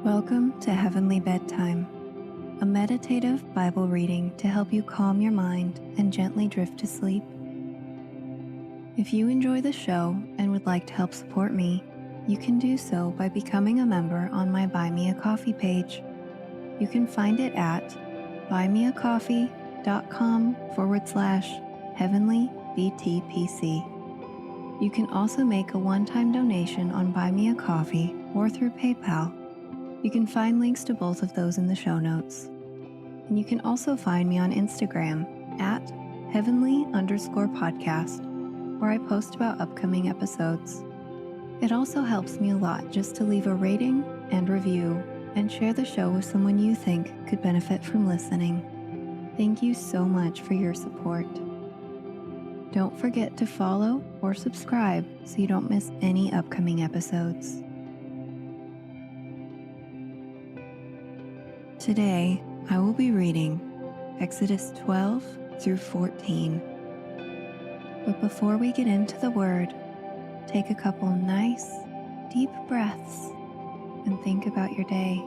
Welcome to Heavenly Bedtime, a meditative Bible reading to help you calm your mind and gently drift to sleep. If you enjoy the show and would like to help support me, you can do so by becoming a member on my Buy Me a Coffee page. You can find it at buymeacoffee.com/heavenlybtpc. You can also make a one-time donation on Buy Me a Coffee or through PayPal. You can find links to both of those in the show notes. And you can also find me on Instagram at heavenly_podcast, where I post about upcoming episodes. It also helps me a lot just to leave a rating and review and share the show with someone you think could benefit from listening. Thank you so much for your support. Don't forget to follow or subscribe so you don't miss any upcoming episodes. Today, I will be reading Exodus 12 through 14. But before we get into the Word, take a couple nice, deep breaths and think about your day.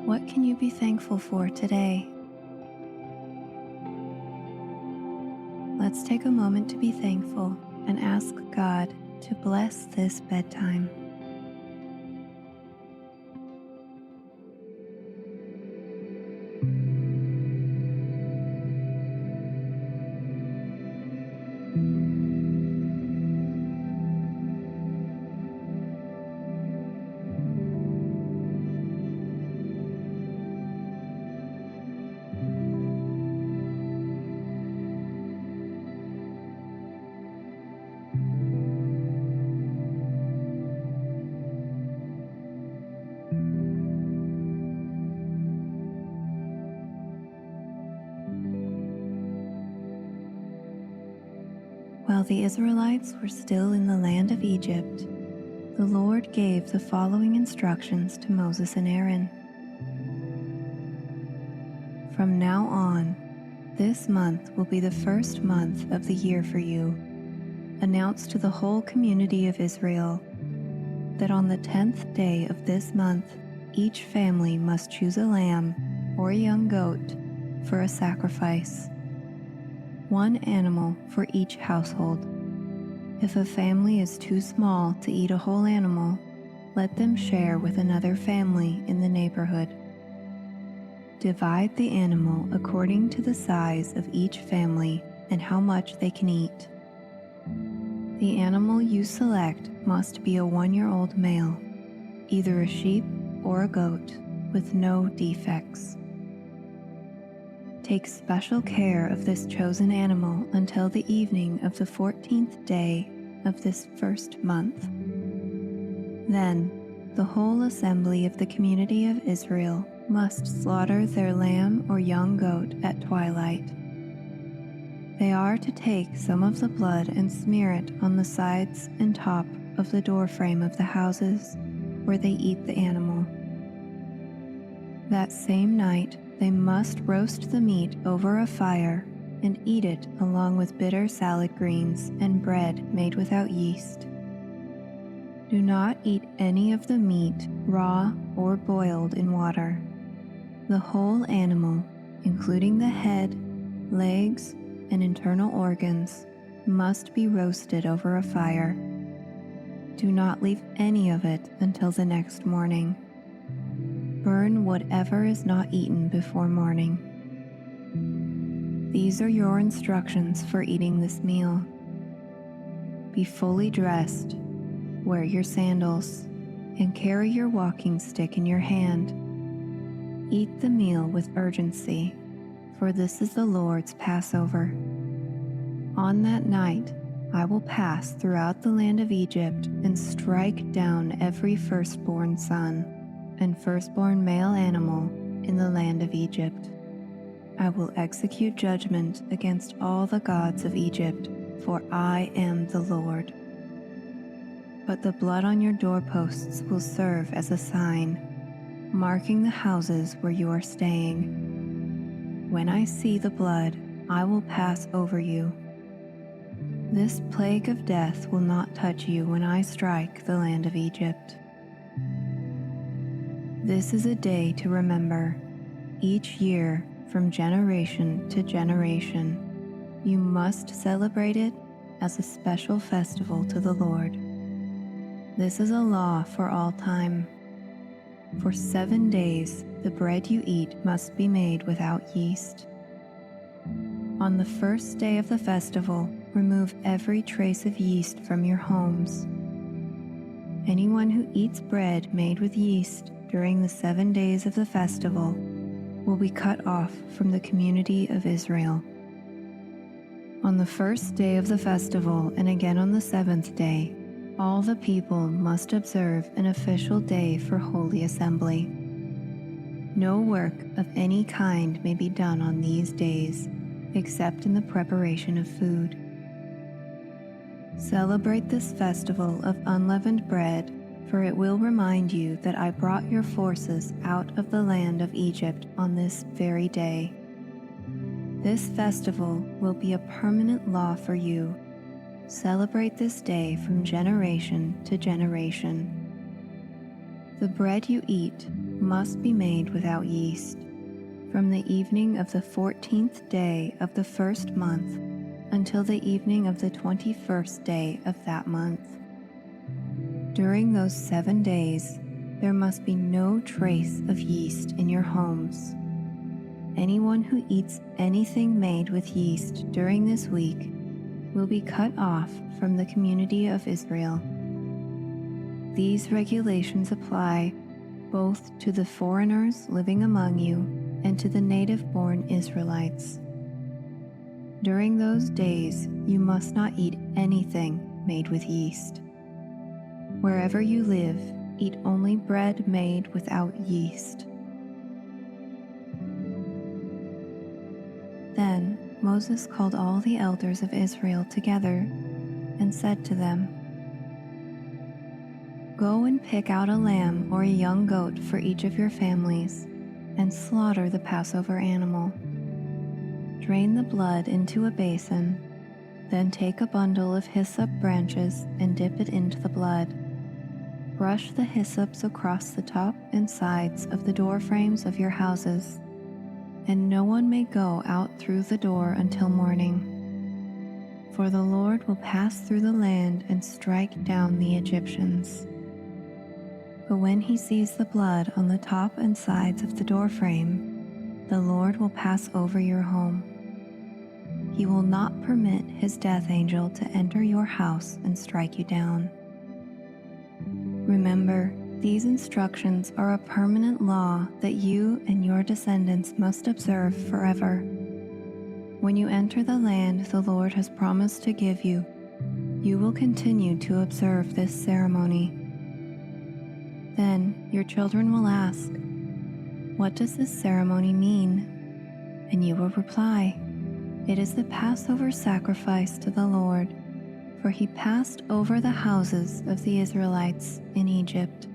What can you be thankful for today? Let's take a moment to be thankful and ask God to bless this bedtime. While the Israelites were still in the land of Egypt, the Lord gave the following instructions to Moses and Aaron. From now on, this month will be the first month of the year for you. Announce to the whole community of Israel that on the 10th day of this month, each family must choose a lamb or a young goat for a sacrifice. One animal for each household. If a family is too small to eat a whole animal, let them share with another family in the neighborhood. Divide the animal according to the size of each family and how much they can eat. The animal you select must be a 1-year-old male, either a sheep or a goat, with no defects. Take special care of this chosen animal until the evening of the 14th day of this first month. Then, the whole assembly of the community of Israel must slaughter their lamb or young goat at twilight. They are to take some of the blood and smear it on the sides and top of the doorframe of the houses where they eat the animal. That same night, they must roast the meat over a fire and eat it along with bitter salad greens and bread made without yeast. Do not eat any of the meat raw or boiled in water. The whole animal, including the head, legs, and internal organs, must be roasted over a fire. Do not leave any of it until the next morning. Burn whatever is not eaten before morning. These are your instructions for eating this meal. Be fully dressed, wear your sandals, and carry your walking stick in your hand. Eat the meal with urgency, for this is the Lord's Passover. On that night, I will pass throughout the land of Egypt and strike down every firstborn son and firstborn male animal in the land of Egypt. I will execute judgment against all the gods of Egypt, for I am the Lord. But the blood on your doorposts will serve as a sign, marking the houses where you are staying. When I see the blood, I will pass over you. This plague of death will not touch you when I strike the land of Egypt. This is a day to remember. Each year, from generation to generation, you must celebrate it as a special festival to the Lord. This is a law for all time. For 7 days, the bread you eat must be made without yeast. On the first day of the festival, remove every trace of yeast from your homes. Anyone who eats bread made with yeast during the 7 days of the festival will be cut off from the community of Israel. On the first day of the festival and again on the 7th day, all the people must observe an official day for holy assembly. No work of any kind may be done on these days, except in the preparation of food. Celebrate this festival of unleavened bread, for it will remind you that I brought your forces out of the land of Egypt on this very day. This festival will be a permanent law for you. Celebrate this day from generation to generation. The bread you eat must be made without yeast. From the evening of the 14th day of the first month until the evening of the 21st day of that month. During those 7 days, there must be no trace of yeast in your homes. Anyone who eats anything made with yeast during this week will be cut off from the community of Israel. These regulations apply both to the foreigners living among you and to the native-born Israelites. During those days, you must not eat anything made with yeast. Wherever you live, eat only bread made without yeast. Then Moses called all the elders of Israel together and said to them, "Go and pick out a lamb or a young goat for each of your families, and slaughter the Passover animal. Drain the blood into a basin, then take a bundle of hyssop branches and dip it into the blood. Brush the hyssops across the top and sides of the door frames of your houses, and no one may go out through the door until morning. For the Lord will pass through the land and strike down the Egyptians. But when he sees the blood on the top and sides of the door frame, the Lord will pass over your home. He will not permit his death angel to enter your house and strike you down." Remember, these instructions are a permanent law that you and your descendants must observe forever. When you enter the land the Lord has promised to give you, you will continue to observe this ceremony. Then your children will ask, "What does this ceremony mean?" And you will reply, "It is the Passover sacrifice to the Lord, for he passed over the houses of the Israelites in Egypt.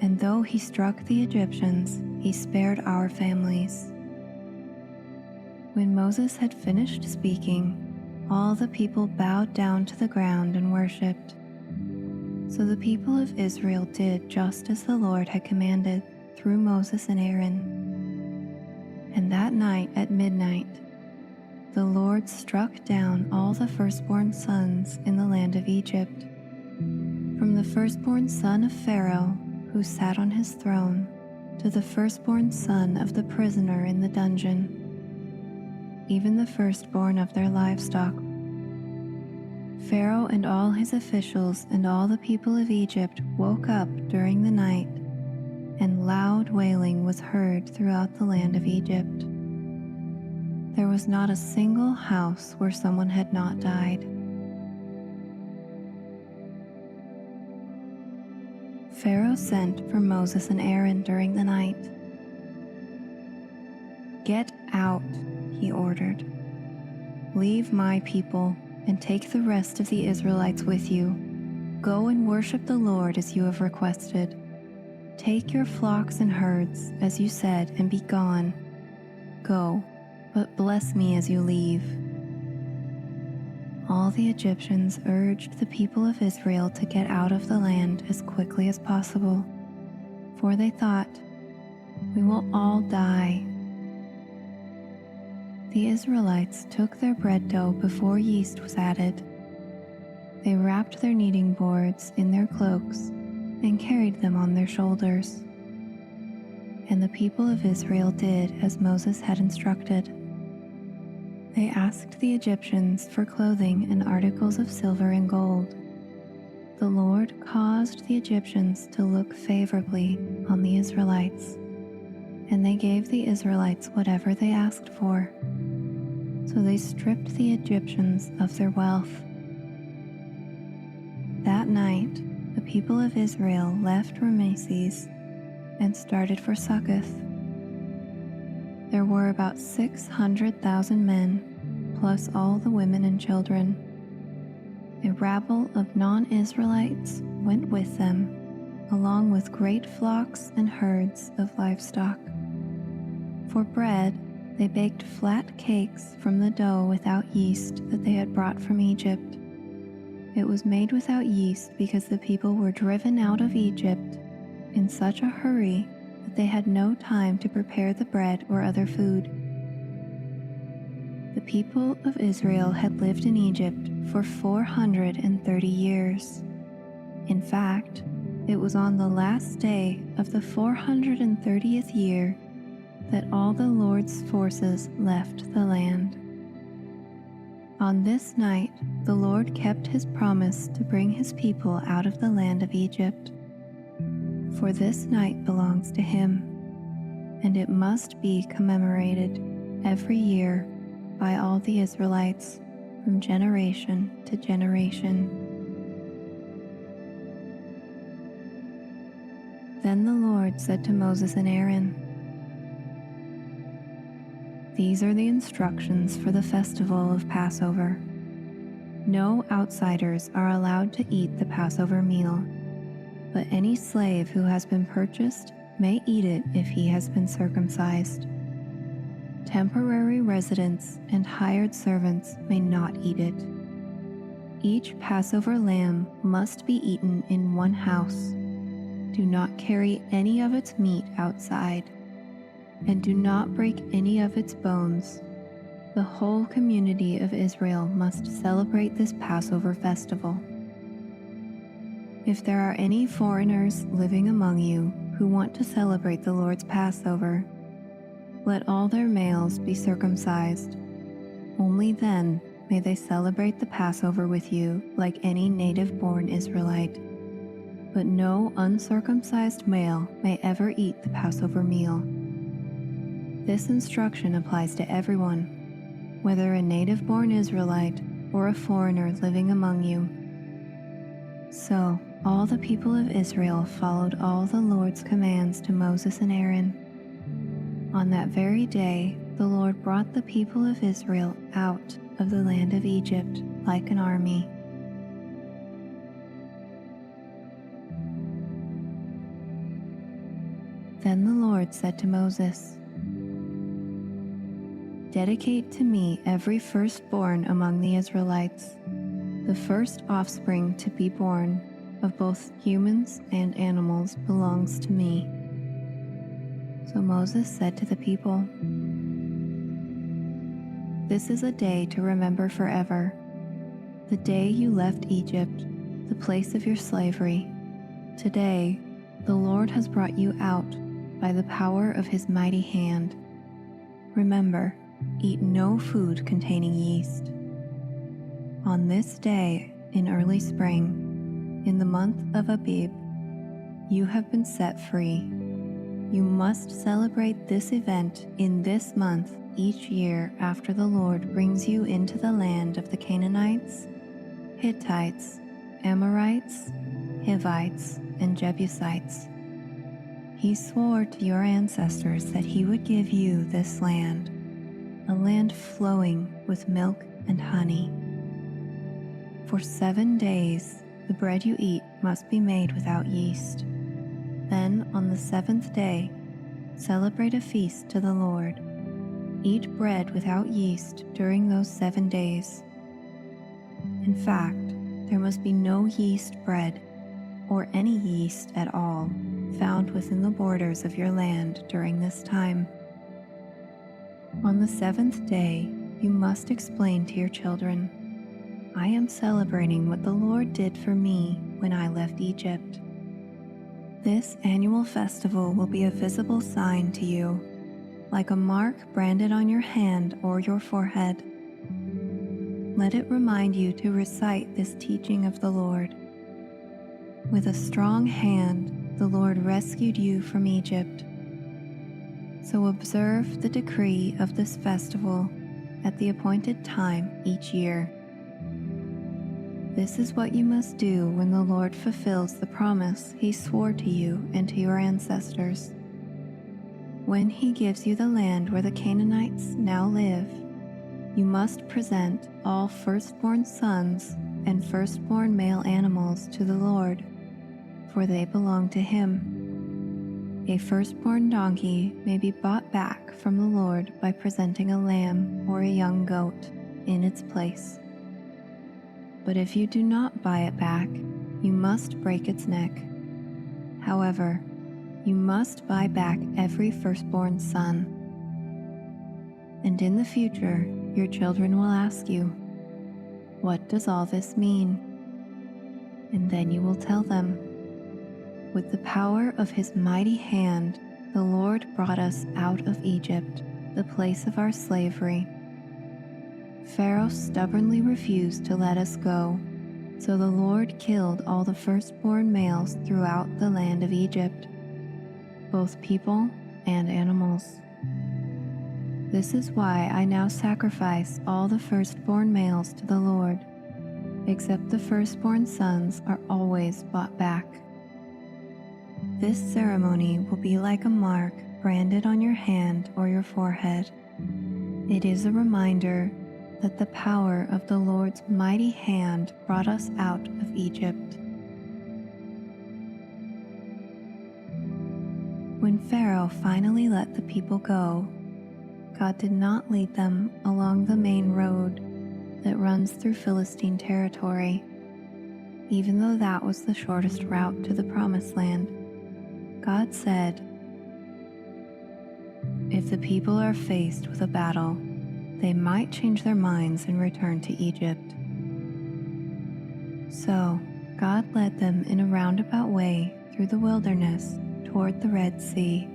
And though he struck the Egyptians, he spared our families." When Moses had finished speaking, all the people bowed down to the ground and worshipped. So the people of Israel did just as the Lord had commanded through Moses and Aaron. And that night at midnight, the Lord struck down all the firstborn sons in the land of Egypt, from the firstborn son of Pharaoh, who sat on his throne, to the firstborn son of the prisoner in the dungeon, even the firstborn of their livestock. Pharaoh and all his officials and all the people of Egypt woke up during the night, and loud wailing was heard throughout the land of Egypt. There was not a single house where someone had not died. Pharaoh sent for Moses and Aaron during the night. "Get out," he ordered. "Leave my people and take the rest of the Israelites with you. Go and worship the Lord as you have requested. Take your flocks and herds, as you said, and be gone. Go, but bless me as you leave." All the Egyptians urged the people of Israel to get out of the land as quickly as possible. for they thought, "We will all die." The Israelites took their bread dough before yeast was added. They wrapped their kneading boards in their cloaks and carried them on their shoulders. And the people of Israel did as Moses had instructed. They asked the Egyptians for clothing and articles of silver and gold. The Lord caused the Egyptians to look favorably on the Israelites, and they gave the Israelites whatever they asked for. So they stripped the Egyptians of their wealth. That night, the people of Israel left Rameses and started for Succoth. There were about 600,000 men, plus all the women and children. A rabble of non-Israelites went with them, along with great flocks and herds of livestock. For bread, they baked flat cakes from the dough without yeast that they had brought from Egypt. It was made without yeast because the people were driven out of Egypt in such a hurry that they had no time to prepare the bread or other food. The people of Israel had lived in Egypt for 430 years. In fact, it was on the last day of the 430th year that all the Lord's forces left the land. On this night, the Lord kept his promise to bring his people out of the land of Egypt. For this night belongs to him, and it must be commemorated every year by all the Israelites from generation to generation. Then the Lord said to Moses and Aaron, "These are the instructions for the festival of Passover. No outsiders are allowed to eat the Passover meal, but any slave who has been purchased may eat it if he has been circumcised. Temporary residents and hired servants may not eat it. Each Passover lamb must be eaten in one house. Do not carry any of its meat outside, and do not break any of its bones. The whole community of Israel must celebrate this Passover festival. If there are any foreigners living among you who want to celebrate the Lord's Passover, let all their males be circumcised. Only then may they celebrate the Passover with you like any native-born Israelite. But no uncircumcised male may ever eat the Passover meal. This instruction applies to everyone, whether a native-born Israelite or a foreigner living among you." So all the people of Israel followed all the Lord's commands to Moses and Aaron. On that very day, the Lord brought the people of Israel out of the land of Egypt like an army. Then the Lord said to Moses, "Dedicate to me every firstborn among the Israelites. The first offspring to be born of both humans and animals belongs to me." So Moses said to the people, "This is a day to remember forever, the day you left Egypt, the place of your slavery. Today, the Lord has brought you out by the power of his mighty hand. Remember, eat no food containing yeast. On this day in early spring, in the month of Abib, you have been set free. You must celebrate this event in this month each year after the Lord brings you into the land of the Canaanites, Hittites, Amorites, Hivites, and Jebusites. He swore to your ancestors that he would give you this land, a land flowing with milk and honey. For 7 days, the bread you eat must be made without yeast. Then, on the 7th day, celebrate a feast to the Lord. Eat bread without yeast during those 7 days. In fact, there must be no yeast bread, or any yeast at all, found within the borders of your land during this time. On the seventh day, you must explain to your children, I am celebrating what the Lord did for me when I left Egypt. This annual festival will be a visible sign to you, like a mark branded on your hand or your forehead. Let it remind you to recite this teaching of the Lord. With a strong hand, the Lord rescued you from Egypt. So observe the decree of this festival at the appointed time each year. This is what you must do when the Lord fulfills the promise He swore to you and to your ancestors. When He gives you the land where the Canaanites now live, you must present all firstborn sons and firstborn male animals to the Lord, for they belong to Him. A firstborn donkey may be bought back from the Lord by presenting a lamb or a young goat in its place. But if you do not buy it back, you must break its neck. However, you must buy back every firstborn son. And in the future, your children will ask you, what does all this mean? And then you will tell them, with the power of His mighty hand, the Lord brought us out of Egypt, the place of our slavery. Pharaoh stubbornly refused to let us go, so the Lord killed all the firstborn males throughout the land of Egypt, both people and animals. This is why I now sacrifice all the firstborn males to the Lord, except the firstborn sons are always bought back. This ceremony will be like a mark branded on your hand or your forehead. It is a reminder that the power of the Lord's mighty hand brought us out of Egypt. When Pharaoh finally let the people go, God did not lead them along the main road that runs through Philistine territory, even though that was the shortest route to the Promised Land. God said, if the people are faced with a battle, they might change their minds and return to Egypt. So God led them in a roundabout way through the wilderness toward the Red Sea.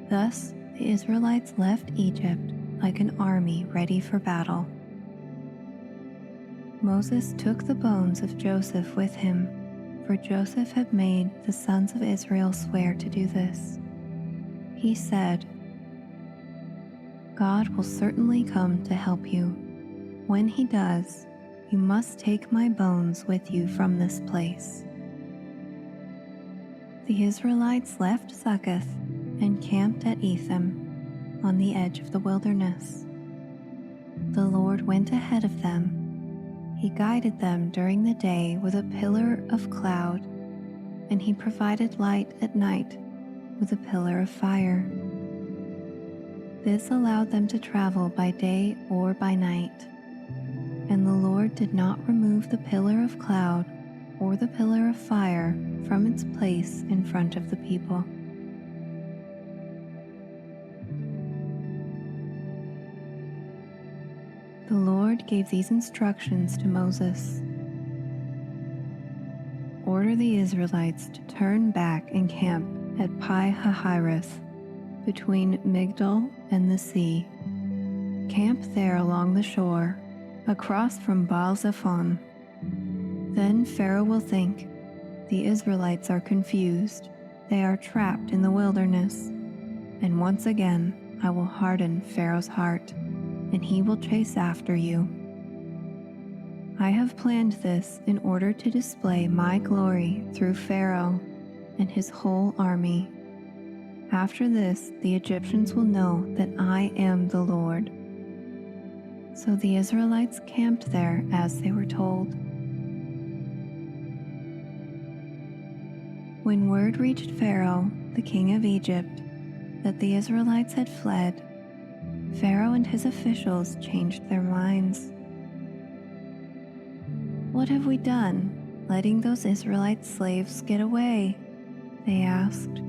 Thus the Israelites left Egypt like an army ready for battle. Moses took the bones of Joseph with him, for Joseph had made the sons of Israel swear to do this. He said, God will certainly come to help you. When He does, you must take my bones with you from this place. The Israelites left Succoth and camped at Etham, on the edge of the wilderness. The Lord went ahead of them. He guided them during the day with a pillar of cloud, and He provided light at night with a pillar of fire. This allowed them to travel by day or by night. And the Lord did not remove the pillar of cloud or the pillar of fire from its place in front of the people. The Lord gave these instructions to Moses. Order the Israelites to turn back and camp at Pi-Hahiroth, between Migdol and the sea. Camp there along the shore, across from Baal-Zephon. Then Pharaoh will think, the Israelites are confused, they are trapped in the wilderness. And once again I will harden Pharaoh's heart, and he will chase after you. I have planned this in order to display my glory through Pharaoh and his whole army. After this, the Egyptians will know that I am the Lord. So the Israelites camped there as they were told. When word reached Pharaoh, the king of Egypt, that the Israelites had fled, Pharaoh and his officials changed their minds. What have we done, letting those Israelite slaves get away? they asked.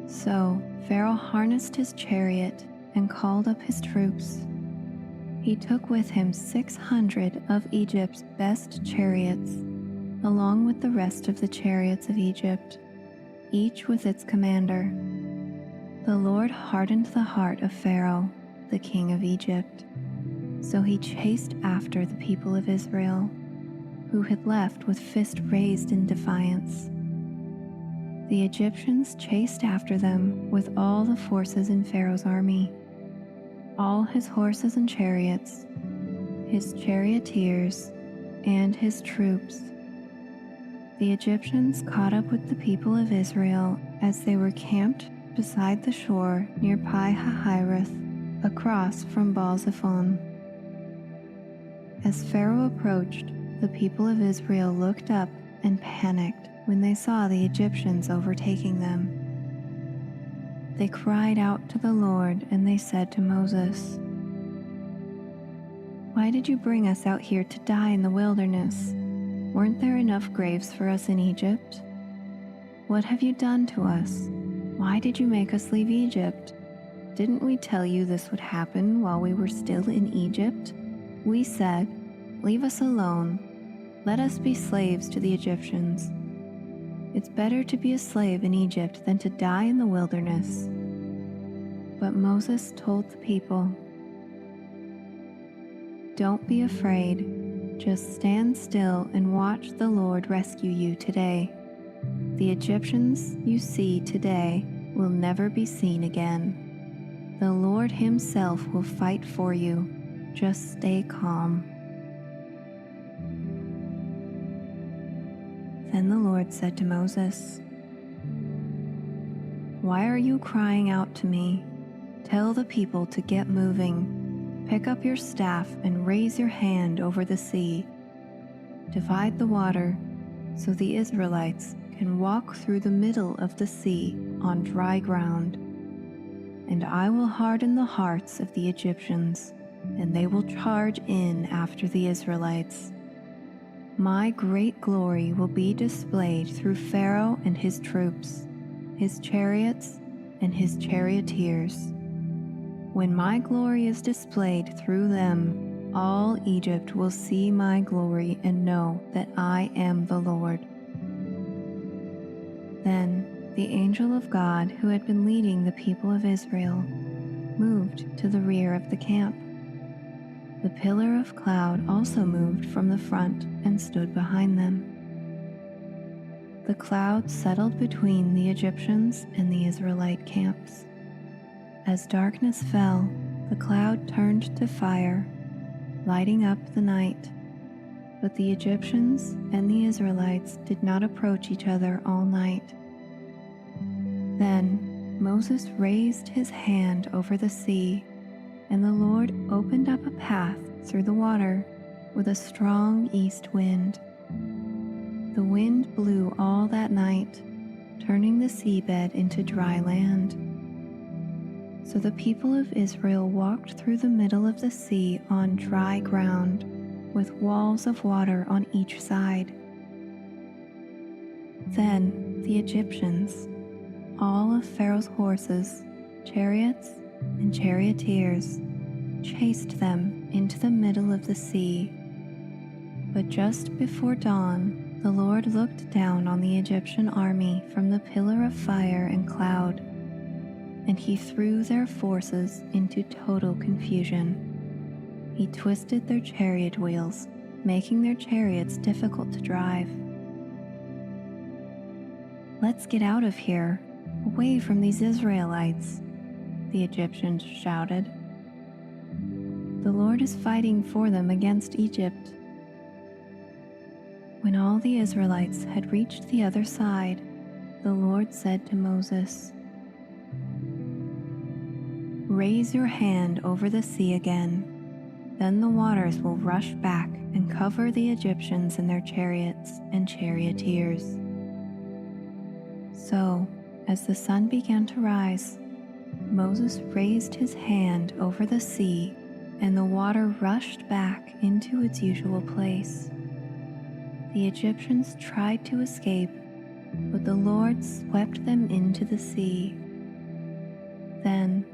So Pharaoh harnessed his chariot and called up his troops. He took with him 600 of Egypt's best chariots, along with the rest of the chariots of Egypt, each with its commander. The Lord hardened the heart of Pharaoh, the king of Egypt, so he chased after the people of Israel, who had left with fist raised in defiance. The Egyptians chased after them with all the forces in Pharaoh's army, all his horses and chariots, his charioteers, and his troops. The Egyptians caught up with the people of Israel as they were camped beside the shore near Pi-hahiroth, across from Baal-zephon. As Pharaoh approached, the people of Israel looked up and panicked when they saw the Egyptians overtaking them. They cried out to the Lord, and they said to Moses, "Why did you bring us out here to die in the wilderness? Weren't there enough graves for us in Egypt? What have you done to us? Why did you make us leave Egypt? Didn't we tell you this would happen while we were still in Egypt? We said, 'Leave us alone. Let us be slaves to the Egyptians.' It's better to be a slave in Egypt than to die in the wilderness." But Moses told the people, "Don't be afraid. Just stand still and watch the Lord rescue you today. The Egyptians you see today will never be seen again. The Lord himself will fight for you. Just stay calm." Then the Lord said to Moses, "Why are you crying out to me? Tell the people to get moving. Pick up your staff and raise your hand over the sea. Divide the water so the Israelites can walk through the middle of the sea on dry ground. And I will harden the hearts of the Egyptians, and they will charge in after the Israelites. My great glory will be displayed through Pharaoh and his troops, his chariots and his charioteers. When my glory is displayed through them, all Egypt will see my glory and know that I am the Lord." Then the angel of God who had been leading the people of Israel moved to the rear of the camp. The pillar of cloud also moved from the front and stood behind them. The cloud settled between the Egyptians and the Israelite camps. As darkness fell, the cloud turned to fire, lighting up the night. But the Egyptians and the Israelites did not approach each other all night. Then Moses raised his hand over the sea, and the Lord opened up a path through the water with a strong east wind. The wind blew all that night, turning the seabed into dry land. So the people of Israel walked through the middle of the sea on dry ground, with walls of water on each side. Then the Egyptians, all of Pharaoh's horses, chariots, and charioteers, chased them into the middle of the sea. But just before dawn, the Lord looked down on the Egyptian army from the pillar of fire and cloud, and he threw their forces into total confusion. He twisted their chariot wheels, making their chariots difficult to drive. "Let's get out of here, away from these Israelites," the Egyptians shouted. "The Lord is fighting for them against Egypt." When all the Israelites had reached the other side, the Lord said to Moses, "Raise your hand over the sea again. Then the waters will rush back and cover the Egyptians and their chariots and charioteers." So, as the sun began to rise, Moses raised his hand over the sea, and the water rushed back into its usual place. The Egyptians tried to escape, but the Lord swept them into the sea. Then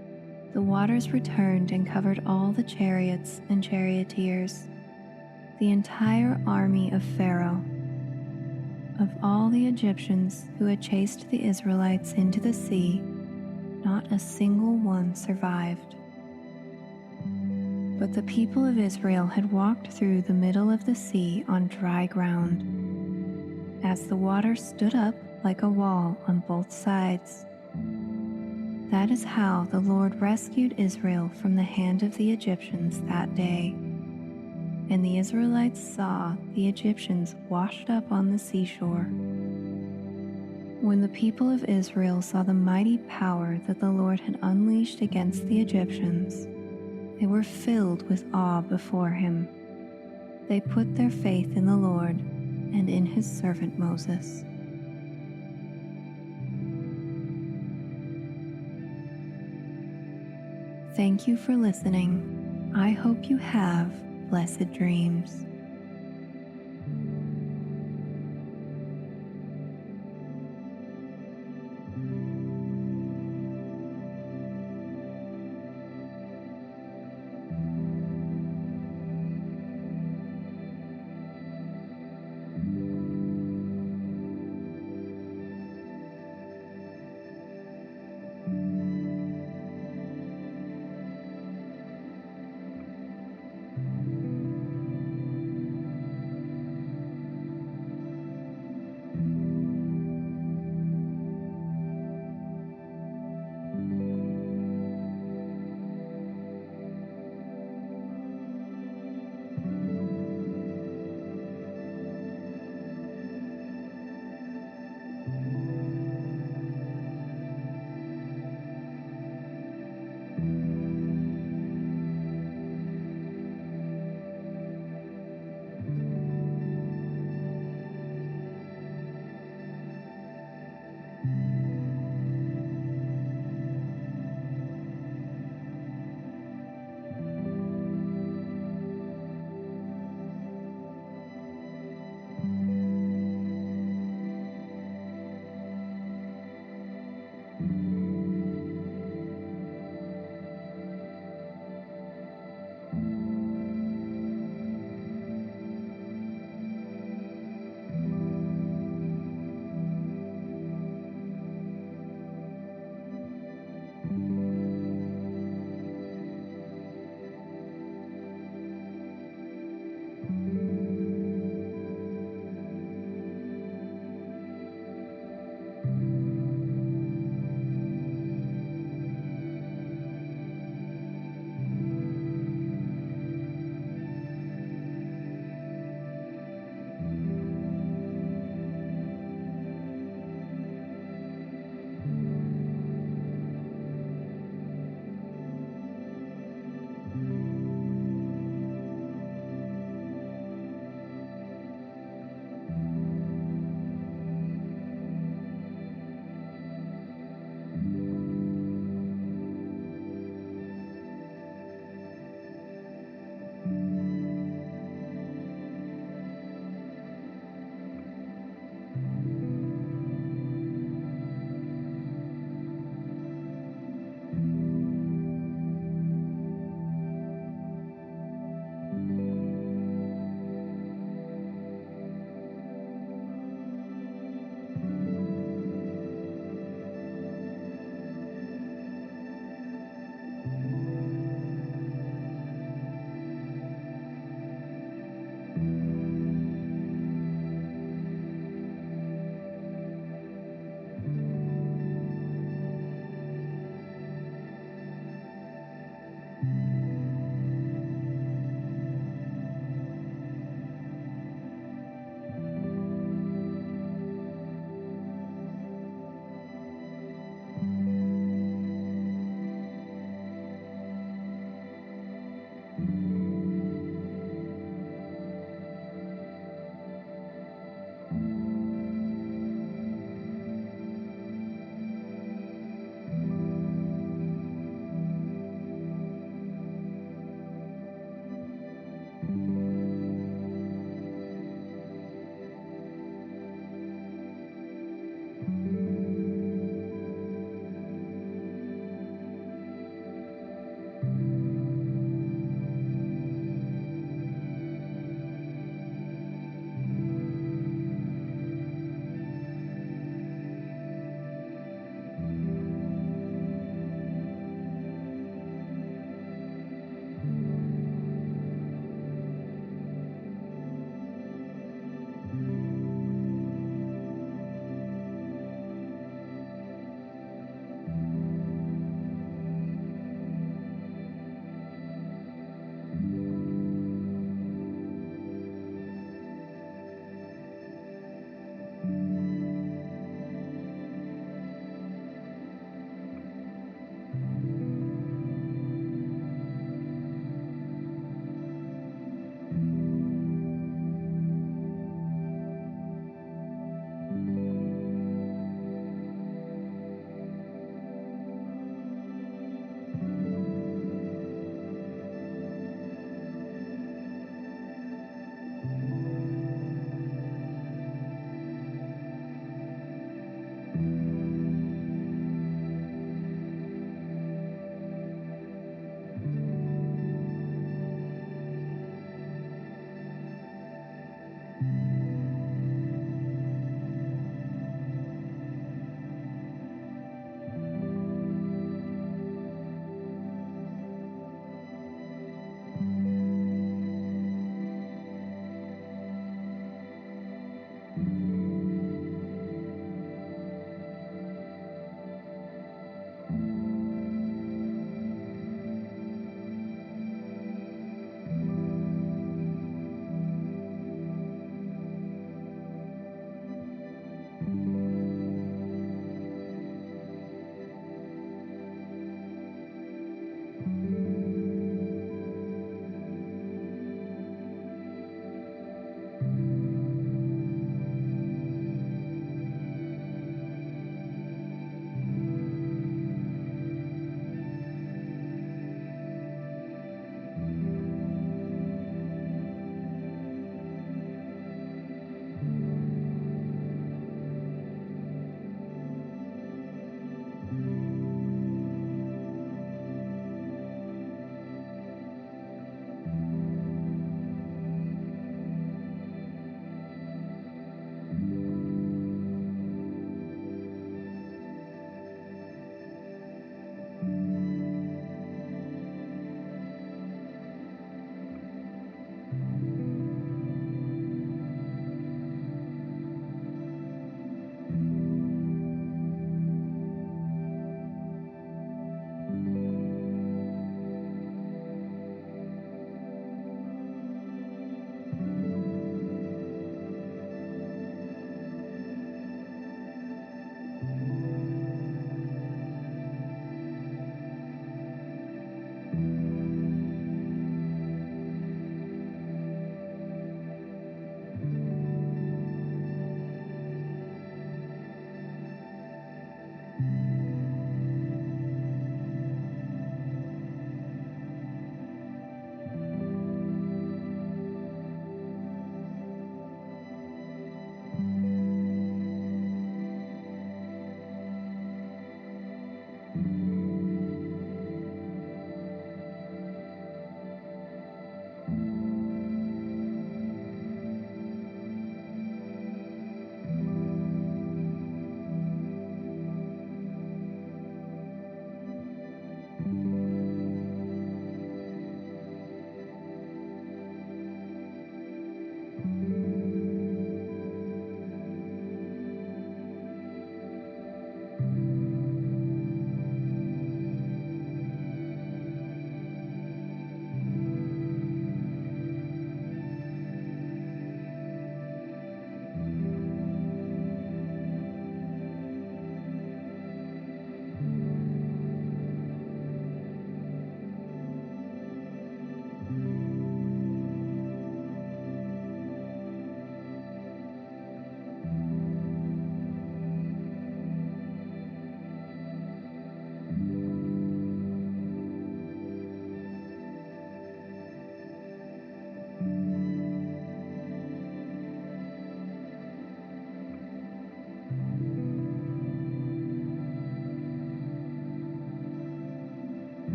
the waters returned and covered all the chariots and charioteers, the entire army of Pharaoh. Of all the Egyptians who had chased the Israelites into the sea, not a single one survived. But the people of Israel had walked through the middle of the sea on dry ground, as the water stood up like a wall on both sides. That is how the Lord rescued Israel from the hand of the Egyptians that day. And the Israelites saw the Egyptians washed up on the seashore. When the people of Israel saw the mighty power that the Lord had unleashed against the Egyptians, they were filled with awe before him. They put their faith in the Lord and in his servant Moses. Thank you for listening. I hope you have blessed dreams.